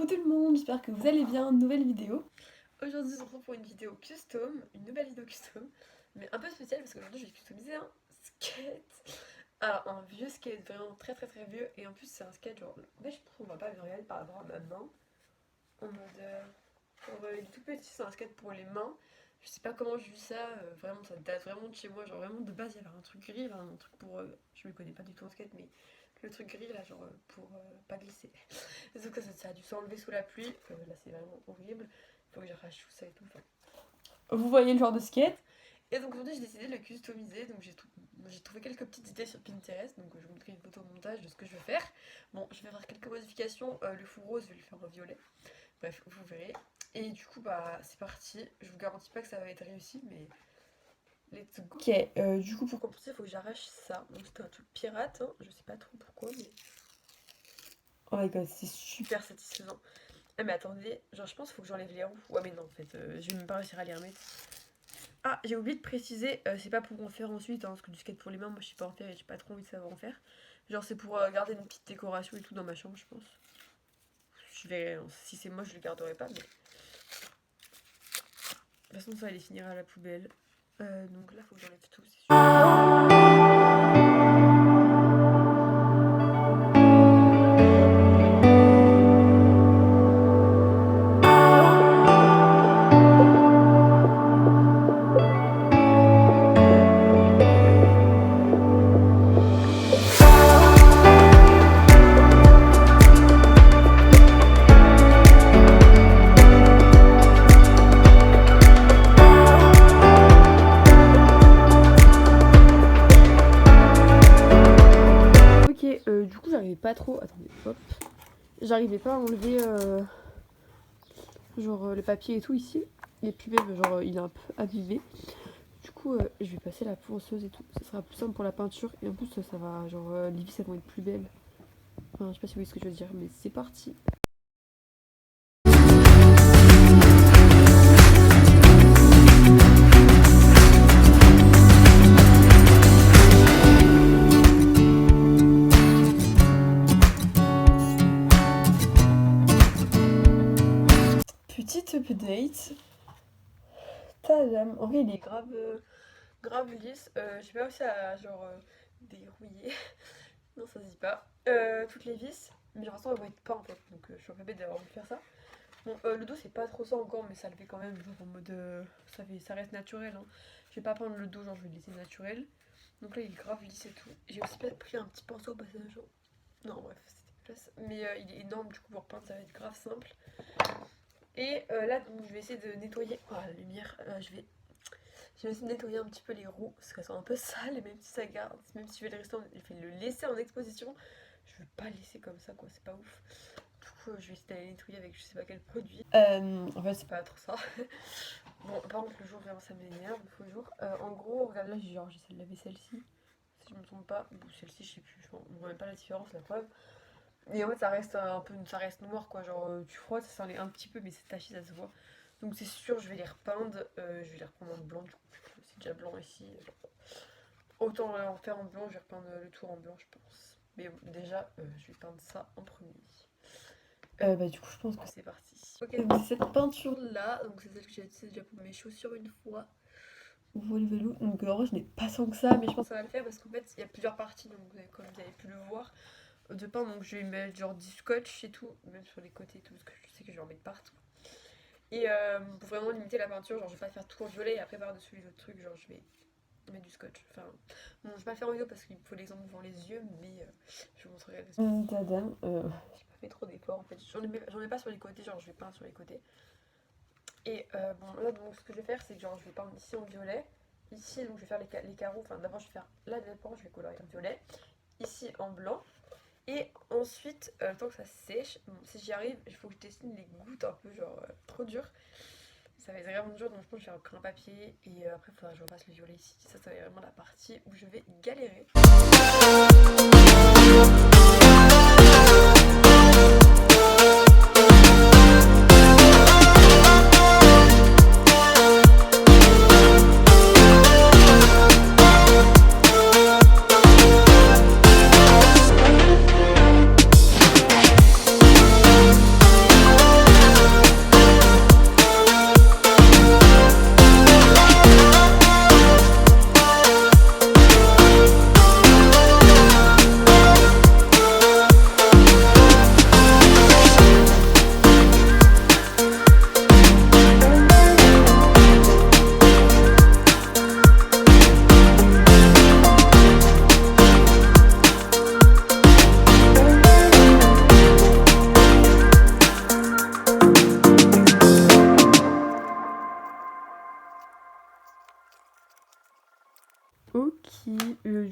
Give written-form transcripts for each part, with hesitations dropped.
Coucou tout le monde, j'espère que vous allez bien, nouvelle vidéo. Aujourd'hui on se retrouve pour une vidéo custom, une nouvelle vidéo custom, mais un peu spéciale parce qu'aujourd'hui je vais customiser un skate. Alors un vieux skate, vraiment très vieux, et en plus c'est un skate genre, en fait je trouve on va pas bien regarder par rapport à ma main, en mode, il est tout petit, c'est un skate pour les mains. Je sais pas comment je vis ça, vraiment ça date vraiment de chez moi, genre vraiment de base il y avait un truc gris, un truc pour, je me connais pas du tout en skate, mais le truc gris là genre pour pas glisser. Sauf que ça a dû s'enlever sous la pluie, là c'est vraiment horrible, il faut que j'arrache tout ça et tout, enfin. Vous voyez le genre de skate. Et donc aujourd'hui j'ai décidé de le customiser, donc j'ai trouvé quelques petites idées sur Pinterest, donc je vous montrerai une photo au montage de ce que je vais faire. Bon, je vais faire quelques modifications, le fond rose je vais le faire en violet, bref vous verrez. Et du coup bah c'est parti, je vous garantis pas que ça va être réussi mais let's go. Ok, du coup pour compenser il faut que j'arrache ça, donc c'était un truc pirate, hein. Je sais pas trop pourquoi mais... Oh my god c'est super satisfaisant. Ah mais attendez, genre je pense qu'il faut que j'enlève les roues. Ouais mais non en fait, je vais même pas réussir à les remettre. Ah j'ai oublié de préciser, c'est pas pour en faire ensuite, hein, parce que du skate pour les mains moi je sais pas en faire et j'ai pas trop envie de savoir en faire. Genre c'est pour garder une petite décoration et tout dans ma chambre je pense. Je verrai, hein. Si c'est moche je le garderai pas mais... De toute façon ça va les finir à la poubelle. Donc là faut que j'enlève tout c'est sûr. Du coup j'arrivais pas trop, attendez, hop, j'arrivais pas à enlever genre le papier et tout ici, et puis même genre il est un peu abîmé. Du coup je vais passer la ponceuse et tout, ça sera plus simple pour la peinture, et en plus ça va genre les vis elles vont être plus belles. Enfin je sais pas si vous voyez ce que je veux dire, mais c'est parti. Petite update. Tadam. En vrai il est grave lisse. J'ai pas réussi à genre dérouiller. Non ça se dit pas. Toutes les vis. Mais de toute façon elles vont être pas en fait. Donc je suis un peu bête d'avoir envie de faire ça. Bon le dos c'est pas trop ça encore mais ça le fait quand même genre en mode ça reste naturel hein. Je vais pas prendre le dos genre je vais le laisser naturel. Donc là il est grave lisse et tout. J'ai aussi peut-être pris un petit pinceau au passage. Non bref c'était place. Mais il est énorme du coup pour peindre ça va être grave simple. Et là donc, je vais essayer de nettoyer. Oh la lumière, je vais essayer de nettoyer un petit peu les roues parce qu'elles sont un peu sales et même si ça garde, même si je vais le laisser en exposition, je veux pas le laisser comme ça quoi, c'est pas ouf. Du coup je vais essayer d'aller nettoyer avec je sais pas quel produit. En fait c'est pas trop ça. Bon par contre le jour vraiment ça m'énerve, le faux jour. En gros regarde là genre j'essaie de laver celle-ci, si je me trompe pas, bon celle-ci je sais plus, on voit même pas la différence la preuve. Et en fait ça reste un peu, ça reste noir quoi, genre tu frottes, ça s'enlève un petit peu mais c'est taché ça se voit. Donc c'est sûr je vais les repeindre, je vais les reprendre en blanc du coup, c'est déjà blanc ici. Autant en faire en blanc, je vais repeindre le tour en blanc je pense. Mais bon, déjà je vais peindre ça en premier. Bah du coup je pense que c'est parti. Ok donc c'est cette peinture là, donc c'est celle que j'ai utilisée déjà pour mes chaussures une fois. Volvelo. Donc en vrai je n'ai pas tant que ça mais je pense que ça va le faire parce qu'en fait il y a plusieurs parties donc comme vous avez pu le voir. De peindre donc je vais mettre genre du scotch et tout, même sur les côtés et tout parce que je sais que je vais en mettre partout. Et pour vraiment limiter la peinture, genre je vais pas faire tout en violet et après par dessus les autres trucs, genre je vais mettre du scotch. Enfin bon je vais pas le faire en vidéo parce qu'il faut l'exemple devant les yeux mais je vous montrerai le résultat. J'ai pas fait trop d'efforts en fait, j'en ai pas sur les côtés, genre je vais peindre sur les côtés. Et bon là donc ce que je vais faire c'est que genre je vais peindre ici en violet, ici donc je vais faire les carreaux, enfin d'abord je vais faire là d'abord je vais colorer en violet, ici en blanc. Et ensuite, le temps que ça sèche, bon, si j'y arrive, il faut que je dessine les gouttes un peu genre trop dur. Ça va être vraiment dur, donc je pense que je vais faire un papier et après il faudra que je refasse le violet ici. Ça va être vraiment la partie où je vais galérer.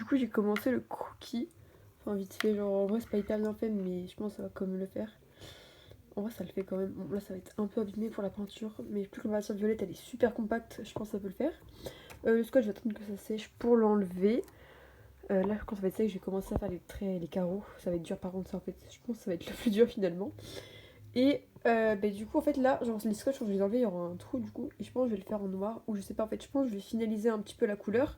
du coup j'ai commencé le croquis. Enfin vite fait, genre en vrai c'est pas hyper bien fait mais je pense que ça va quand même le faire. En vrai ça le fait quand même. Bon là ça va être un peu abîmé pour la peinture, mais plus que la matière violette elle est super compacte, je pense que ça peut le faire. Le scotch je vais attendre que ça sèche pour l'enlever. Là quand ça va être sec je vais commencer à faire les traits, les carreaux. Ça va être dur par contre ça en fait, je pense que ça va être le plus dur finalement. Et du coup en fait là genre les scotch quand je vais les enlever il y aura un trou du coup. Et je pense que je vais le faire en noir ou je sais pas en fait, je pense que je vais finaliser un petit peu la couleur.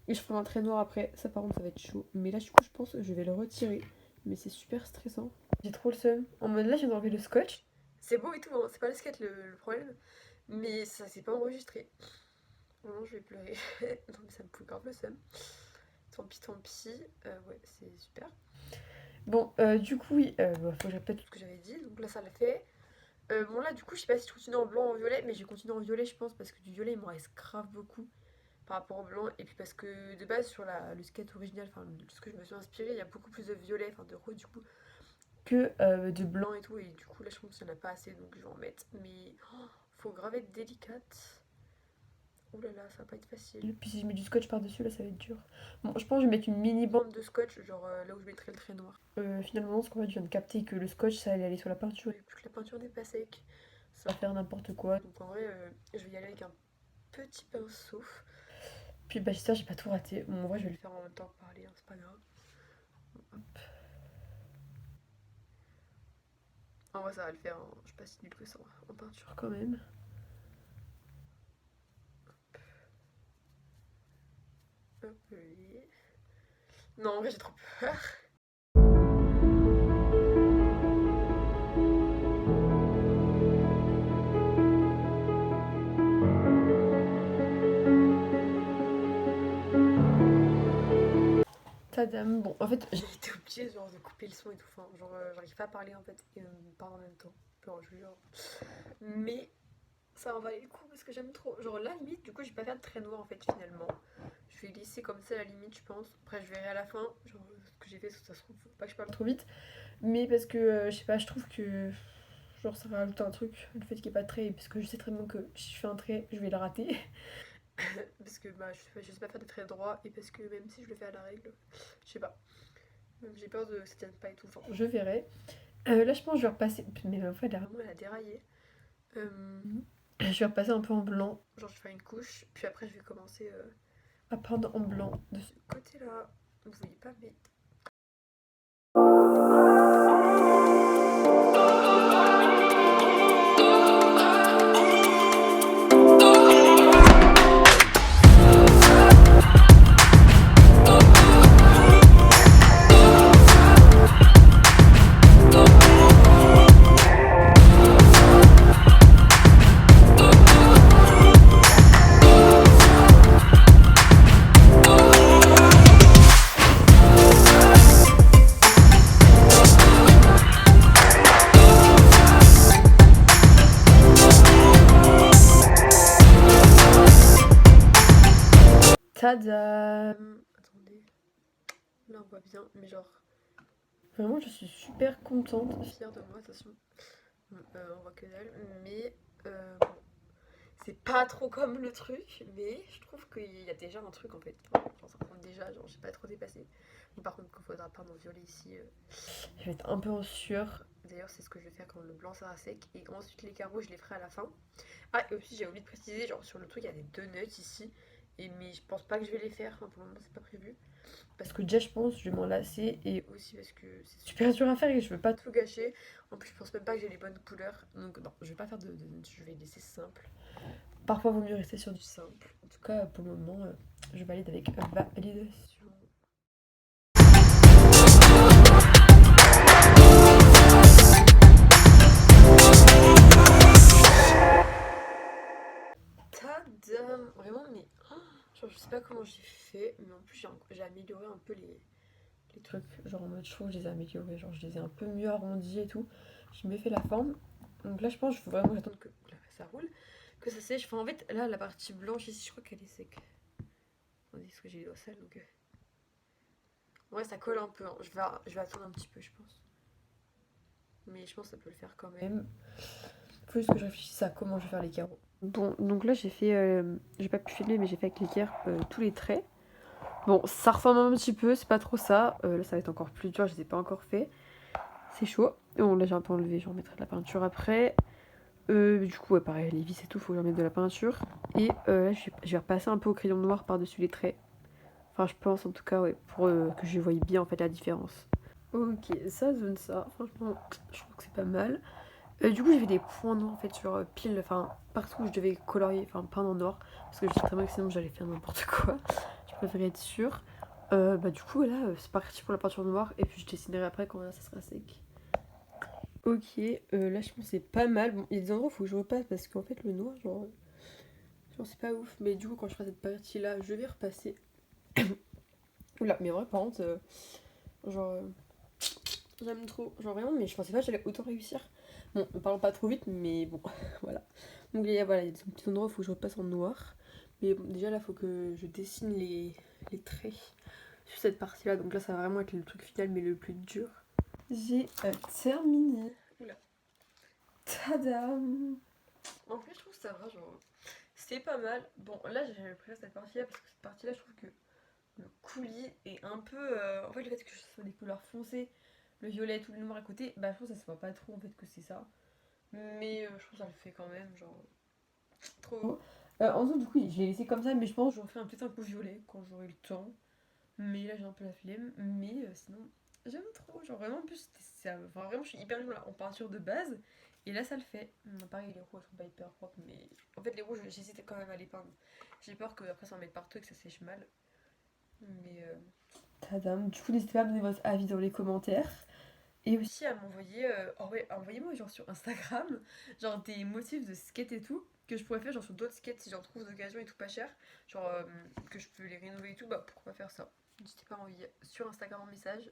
Et je ferai un trait noir après, ça par contre ça va être chaud. Mais là du coup je pense que je vais le retirer. Mais c'est super stressant. J'ai trop le seum. En mode là je viens d'enlever le scotch. C'est beau et tout, hein. C'est pas le skate le problème. Mais ça s'est pas enregistré. Vraiment je vais pleurer. Non mais ça me fout grave le seum. Tant pis tant pis. Ouais c'est super. Bon du coup oui, faut que je répète tout ce que j'avais dit. Donc là ça l'a fait. Bon là du coup je sais pas si je continue en blanc ou en violet. Mais je vais continuer en violet je pense parce que du violet il m'en reste grave beaucoup par rapport au blanc, et puis parce que de base sur le skate original, enfin ce que je me suis inspirée, il y a beaucoup plus de violet, enfin de rose du coup, que de blanc et tout, et du coup là je pense qu'il n'y en a pas assez donc je vais en mettre, mais faut grave être délicate. Ouh là là, ça va pas être facile. Puis si je mets du scotch par dessus là ça va être dur. Bon je pense que je vais mettre une mini bande de scotch, genre là où je mettrai le trait noir. Finalement ce qu'en fait je viens de capter que le scotch ça allait aller sur la peinture, et plus que la peinture n'est pas sec, ça va faire n'importe quoi, donc en vrai je vais y aller avec un petit pinceau. Puis bah j'espère que j'ai pas tout raté. Bon, en vrai je vais le faire en même temps que parler, hein, c'est pas grave. Hop. En vrai ça va le faire, hein. Je suis pas si nulle que ça en peinture quand même. Hop, oui. Non en vrai j'ai trop peur. Tadam. Bon en fait j'ai été obligée genre de couper le son et tout. Enfin genre j'arrive pas à parler en fait et me parler en même temps. Genre, je jure. Mais ça en valait le coup parce que j'aime trop. Genre là limite du coup je vais pas faire de trait noir en fait finalement. Je vais glisser comme ça à la limite je pense. Après je verrai à la fin. Genre ce que j'ai fait, ça se trouve, faut pas que je parle trop vite. Mais parce que je sais pas, je trouve que genre ça rajoute un truc, le fait qu'il n'y ait pas de trait, parce que je sais très bien que si je fais un trait, je vais le rater. Parce que bah je sais pas faire des traits droits, et parce que même si je le fais à la règle, je sais pas. Même j'ai peur de que ça tienne pas et tout. Enfin, je verrai. Là je pense que je vais repasser. Mais en fait, vraiment elle a déraillé. Je vais repasser un peu en blanc. Genre je fais une couche, puis après je vais commencer à peindre en blanc de ce côté-là. Vous voyez pas, mais. Tadam! Attendez. Là on voit bien, mais genre. Vraiment, je suis super contente, fière de moi, de toute façon. On voit que dalle, mais bon, c'est pas trop comme le truc, mais je trouve qu'il y a déjà un truc en fait. Enfin, ça compte déjà, genre j'ai pas trop dépassé. Bon, par contre, il faudra peindre en violet ici. Je vais être un peu en sueur. D'ailleurs, c'est ce que je vais faire quand le blanc sera sec. Et ensuite, les carreaux, je les ferai à la fin. Ah, et aussi, j'ai oublié de préciser, genre sur le truc, il y a des donuts ici. Mais je pense pas que je vais les faire. Enfin, pour le moment, c'est pas prévu. Parce que déjà, je pense, je vais m'en lasser. Et aussi parce que c'est super dur à faire et je veux pas tout gâcher. En plus, je pense même pas que j'ai les bonnes couleurs. Donc, non, je vais pas faire de. Je vais laisser simple. Parfois, il vaut mieux rester sur du simple. En tout cas, pour le moment, je valide avec validation. Tadam! Vraiment, mais. Genre, je sais pas comment j'ai fait, mais en plus, j'ai amélioré un peu les trucs. Genre, en mode, je trouve que je les ai améliorés. Genre, je les ai un peu mieux arrondis et tout. J'ai mieux fait la forme. Donc là, je pense qu'il faut vraiment attendre que là, ça roule, que ça sèche. Enfin, en fait, là, la partie blanche ici, je crois qu'elle est sec. Attendez, parce que j'ai les doigts sales, donc. Ouais, ça colle un peu. Hein. Je vais attendre un petit peu, je pense. Mais je pense que ça peut le faire quand même. Faut juste que je réfléchisse à comment je vais faire les carreaux. Bon, donc là, j'ai pas pu filmer, mais j'ai fait avec l'équerre tous les traits. Bon, ça ressemble un petit peu, c'est pas trop ça. Là, ça va être encore plus dur, je les ai pas encore fait. C'est chaud. Bon, là, j'ai un peu enlevé, je remettrai de la peinture après. Du coup, ouais, pareil, les vis et tout, faut que je remette de la peinture. Et là, je vais repasser un peu au crayon noir par-dessus les traits. Enfin, je pense en tout cas, ouais, pour que je voie bien en fait la différence. Ok, ça donne ça. Franchement, je trouve que c'est pas mal. Du coup, j'ai fait des points noirs en fait sur pile, enfin, partout où je devais colorier, enfin, peindre en noir. Parce que je sais très bien que sinon j'allais faire n'importe quoi. Je préférais être sûre. Du coup, là, c'est parti pour la peinture noire. Et puis je dessinerai après quand ça sera sec. Ok, là je pense que c'est pas mal. Bon, il y a des endroits où il faut que je repasse parce qu'en fait le noir, genre c'est pas ouf. Mais du coup, quand je ferai cette partie là, je vais repasser. Oula, mais en vrai, par contre, genre, j'aime trop. Genre vraiment, mais je pensais pas que j'allais autant réussir. Bon, ne parlons pas trop vite, mais bon, voilà. Donc voilà, il y a des petits endroits où il faut que je repasse en noir. Mais bon, déjà là, il faut que je dessine les traits sur cette partie là. Donc là, ça va vraiment être le truc final, mais le plus dur. J'ai terminé. Oula. Tadam! En fait, je trouve que ça va, genre. C'était pas mal. Bon, là, j'ai préféré cette partie-là parce que cette partie-là, je trouve que le coulis est un peu. En fait, le fait que ce soit des couleurs foncées, le violet et tout le noir à côté, bah, je trouve que ça se voit pas trop en fait que c'est ça. Mais je trouve que ça le fait quand même, genre. Trop beau. En dessous, du coup, je l'ai laissé comme ça, mais je pense que je referai peut-être un coup violet quand j'aurai le temps. Mais là, j'ai un peu la flemme. Mais sinon, j'aime trop. Genre, vraiment, en plus, enfin, vraiment, je suis hyper nulle en peinture de base. Et là, ça le fait. Pareil, les rouges sont pas hyper propres. Mais en fait, les rouges, j'hésitais quand même à les peindre. J'ai peur que après ça en mette partout et que ça sèche mal. Mais. Tadam. Du coup, n'hésitez pas à me donner votre avis dans les commentaires. Et aussi à m'envoyer. Envoyez-moi genre sur Instagram, genre des motifs de skate et tout. Que je pourrais faire genre sur d'autres skates si j'en trouve d'occasion et tout pas cher. Genre que je peux les rénover et tout. Bah pourquoi pas faire ça. N'hésitez pas à m'envoyer sur Instagram en message.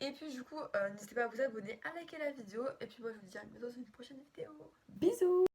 Et puis du coup, n'hésitez pas à vous abonner, à liker la vidéo. Et puis moi je vous dis à bientôt dans une prochaine vidéo. Bisous!